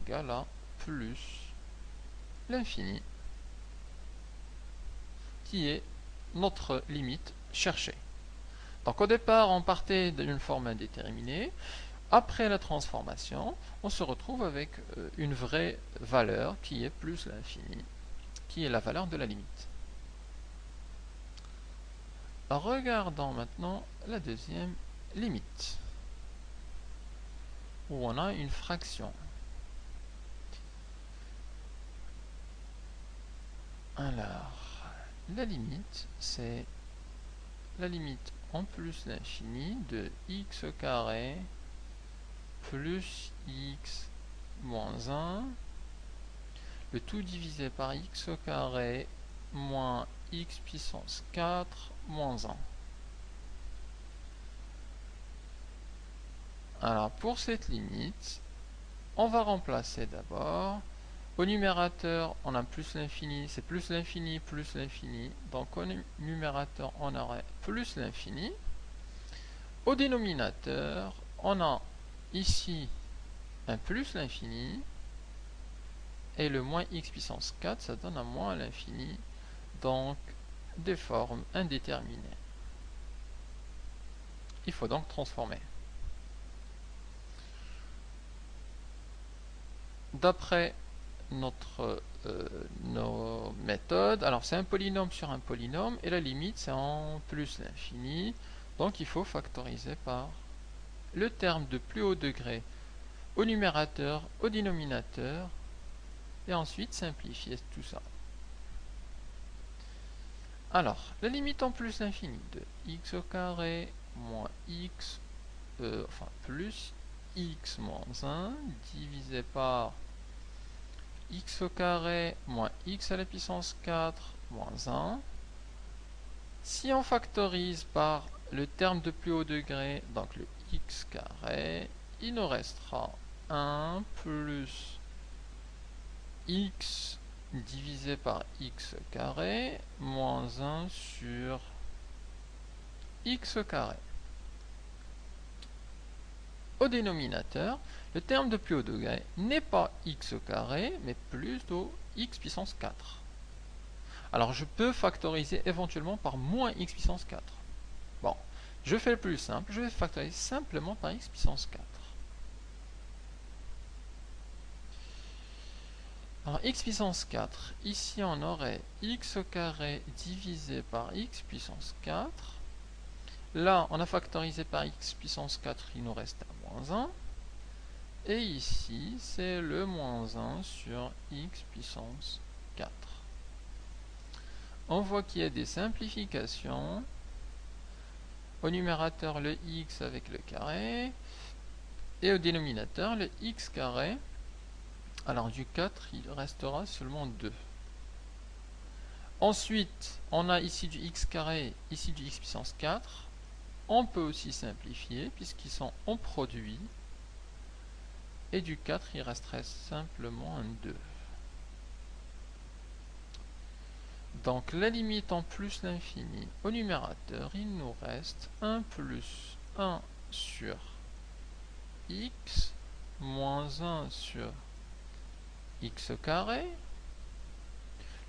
égale à plus l'infini, qui est notre limite cherchée. Donc au départ, on partait d'une forme indéterminée. Après la transformation, on se retrouve avec une vraie valeur qui est plus l'infini, qui est la valeur de la limite. Regardons maintenant la deuxième limite, où on a une fraction. Alors, la limite, c'est la limite en plus l'infini de x carré plus x moins 1, le tout divisé par x carré moins x puissance 4 moins 1. Alors, pour cette limite, on va remplacer d'abord. Au numérateur, on a plus l'infini, c'est plus l'infini, plus l'infini. Donc au numérateur, on aurait plus l'infini. Au dénominateur, on a ici un plus l'infini. Et le moins x puissance 4, ça donne un moins l'infini. Donc des formes indéterminées. Il faut donc transformer. D'après nos méthodes, alors c'est un polynôme sur un polynôme, et la limite c'est en plus l'infini, donc il faut factoriser par le terme de plus haut degré au numérateur, au dénominateur, et ensuite simplifier tout ça. Alors, la limite en plus l'infini de x au carré moins x, plus x moins 1 divisé par x au carré moins x à la puissance 4 moins 1. Si on factorise par le terme de plus haut degré, donc le x carré, il nous restera 1 plus x divisé par x carré moins 1 sur x carré. Au dénominateur, le terme de plus haut degré n'est pas x carré, mais plutôt x puissance 4. Alors je peux factoriser éventuellement par moins x puissance 4. Bon, je fais le plus simple, je vais factoriser simplement par x puissance 4. Alors x puissance 4, ici on aurait x carré divisé par x puissance 4. Là, on a factorisé par x puissance 4, il nous reste à moins 1. Et ici, c'est le moins 1 sur x puissance 4. On voit qu'il y a des simplifications. Au numérateur, le x avec le carré. Et au dénominateur, le x carré. Alors du 4, il restera seulement 2. Ensuite, on a ici du x carré, ici du x puissance 4. On peut aussi simplifier, puisqu'ils sont en produit. Et du 4, il resterait simplement un 2. Donc la limite en plus l'infini au numérateur, il nous reste 1 plus 1 sur x moins 1 sur x carré,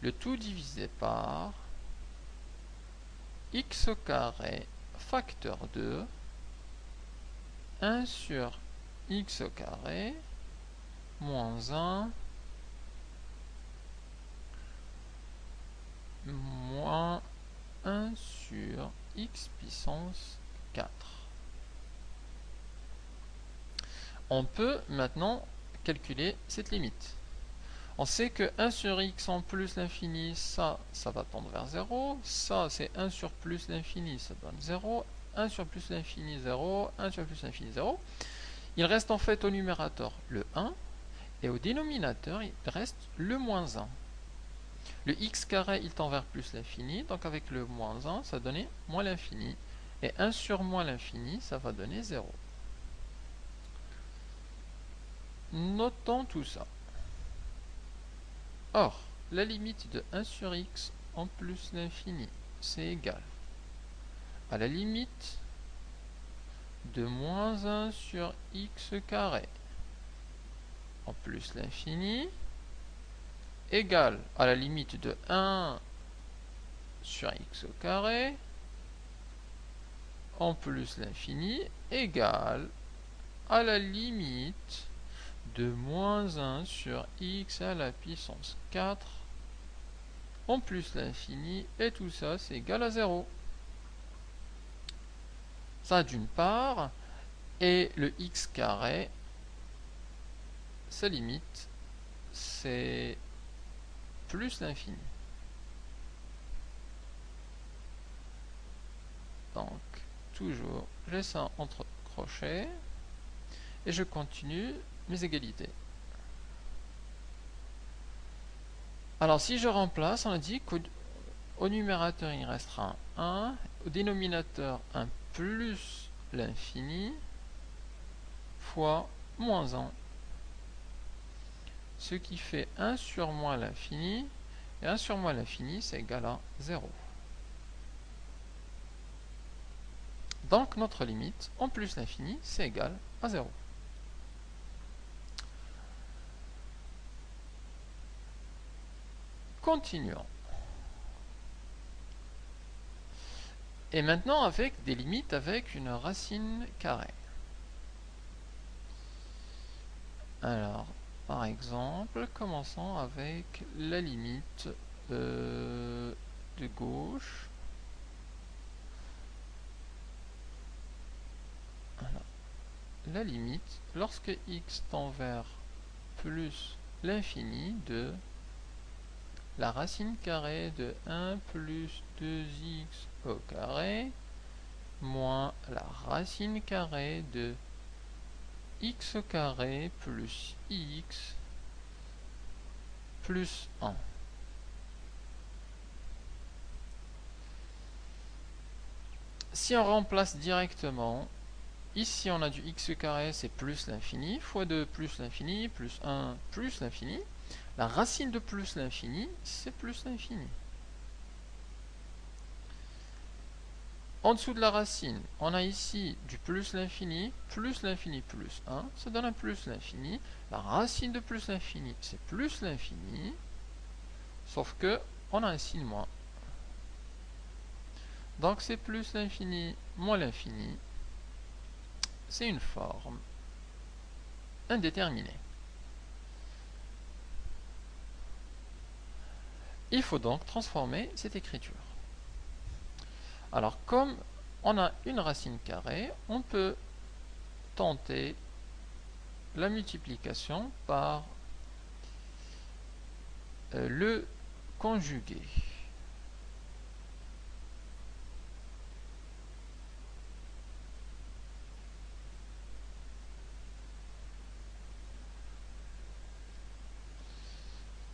le tout divisé par x carré facteur 2, 1 sur x carré moins 1 moins 1 sur x puissance 4. On peut maintenant calculer cette limite. On sait que 1 sur x en plus l'infini, ça va tendre vers 0. Ça, c'est 1 sur plus l'infini, ça donne 0. 1 sur plus l'infini, 0. 1 sur plus l'infini, 0. Il reste en fait au numérateur le 1. Et au dénominateur, il reste le moins 1. Le x carré, il tend vers plus l'infini. Donc avec le moins 1, ça donnait moins l'infini. Et 1 sur moins l'infini, ça va donner 0. Notons tout ça. Or, la limite de 1 sur x en plus l'infini, c'est égal à la limite de moins 1 sur x carré en plus l'infini égale à la limite de 1 sur x au carré en plus l'infini égale à la limite de moins 1 sur x à la puissance 4 en plus l'infini, et tout ça c'est égal à 0. Ça d'une part, et le x carré, sa limite, c'est plus l'infini. Donc, toujours, j'ai ça entre crochets, et je continue mes égalités. Alors, si je remplace, on a dit qu'au numérateur, il restera 1, au dénominateur, 1 plus l'infini, fois moins 1. Ce qui fait 1 sur moins l'infini, et 1 sur moins l'infini, c'est égal à 0. Donc, notre limite, en plus l'infini, c'est égal à 0. Continuons. Et maintenant avec des limites avec une racine carrée. Alors, par exemple, commençons avec la limite de gauche. Alors, la limite, lorsque x tend vers plus l'infini de la racine carrée de 1 plus 2x au carré moins la racine carrée de x au carré plus x plus 1. Si on remplace directement, ici on a du x au carré, c'est plus l'infini, fois 2 plus l'infini, plus 1 plus l'infini. La racine de plus l'infini, c'est plus l'infini. En dessous de la racine, on a ici du plus l'infini plus 1, ça donne un plus l'infini. La racine de plus l'infini, c'est plus l'infini, sauf que on a un signe moins. Donc c'est plus l'infini moins l'infini. C'est une forme indéterminée. Il faut donc transformer cette écriture. Alors, comme on a une racine carrée, on peut tenter la multiplication par le conjugué.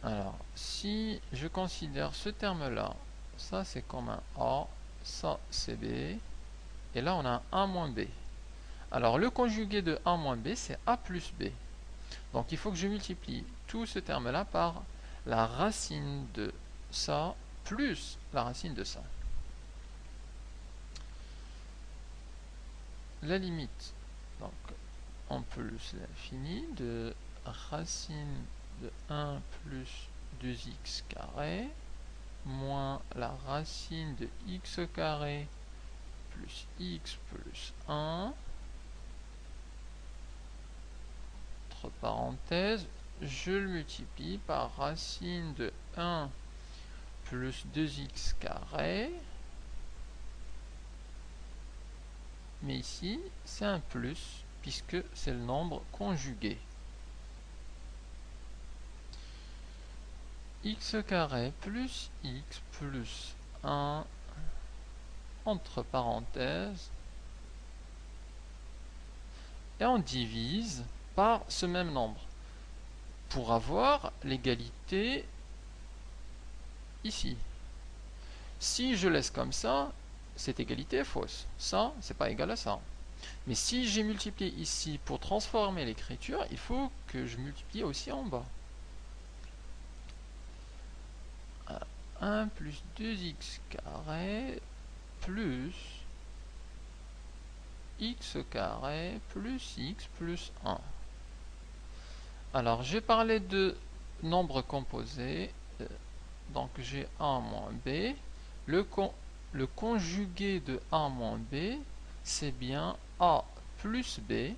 Alors, si je considère ce terme-là, ça c'est comme un A, ça c'est B, et là on a un A moins B. Alors le conjugué de A moins B, c'est A plus B. Donc il faut que je multiplie tout ce terme-là par la racine de ça plus la racine de ça. La limite, donc en plus l'infini de racine de 1 plus 2x carré moins la racine de x carré plus x plus 1, entre parenthèses, je le multiplie par racine de 1 plus 2x carré, mais ici c'est un plus puisque c'est le nombre conjugué. X carré plus x plus 1 entre parenthèses, et on divise par ce même nombre pour avoir l'égalité ici. Si je laisse comme ça, cette égalité est fausse. Ça, c'est pas égal à ça. Mais si j'ai multiplié ici pour transformer l'écriture, il faut que je multiplie aussi en bas. 1 plus 2x carré plus x carré plus x plus 1. Alors, j'ai parlé de nombres composés. Donc, j'ai A moins B. Le conjugué de A moins B, c'est bien A plus B.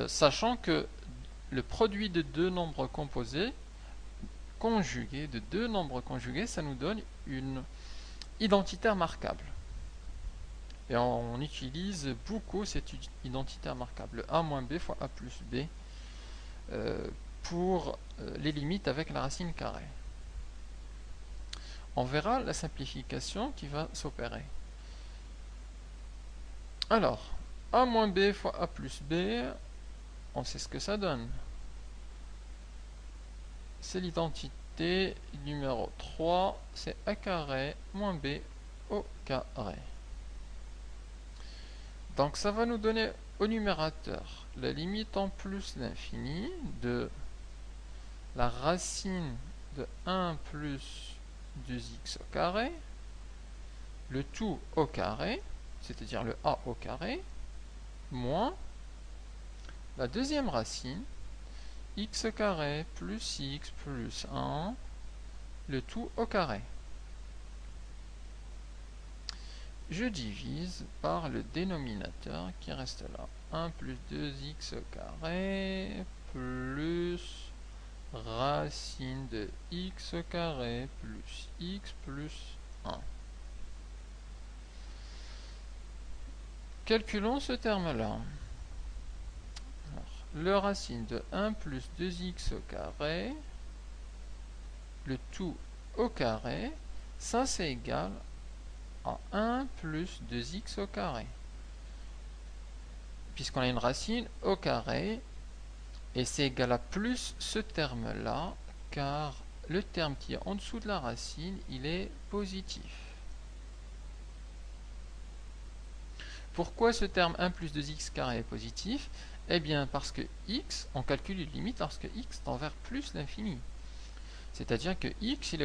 Sachant que le produit de deux nombres composés conjugués, de deux nombres conjugués, ça nous donne une identitaire marquable. Et on utilise beaucoup cette identitaire marquable, A moins B fois A plus B, pour les limites avec la racine carrée. On verra la simplification qui va s'opérer. Alors, A moins B fois A plus B, on sait ce que ça donne. C'est l'identité numéro 3, c'est A carré moins B au carré. Donc ça va nous donner au numérateur la limite en plus l'infini de la racine de 1 plus 2x au carré, le tout au carré, c'est-à-dire le a au carré, moins la deuxième racine, x carré plus x plus 1, le tout au carré. Je divise par le dénominateur qui reste là. 1 plus 2x au carré plus racine de x au carré plus x plus 1. Calculons ce terme-là. Le racine de 1 plus 2x au carré, le tout au carré, ça c'est égal à 1 plus 2x au carré. Puisqu'on a une racine au carré, et c'est égal à plus ce terme-là, car le terme qui est en dessous de la racine, il est positif. Pourquoi ce terme 1 plus 2x carré est positif? Eh bien parce que x, on calcule une limite lorsque x tend vers plus l'infini. C'est-à-dire que x, il est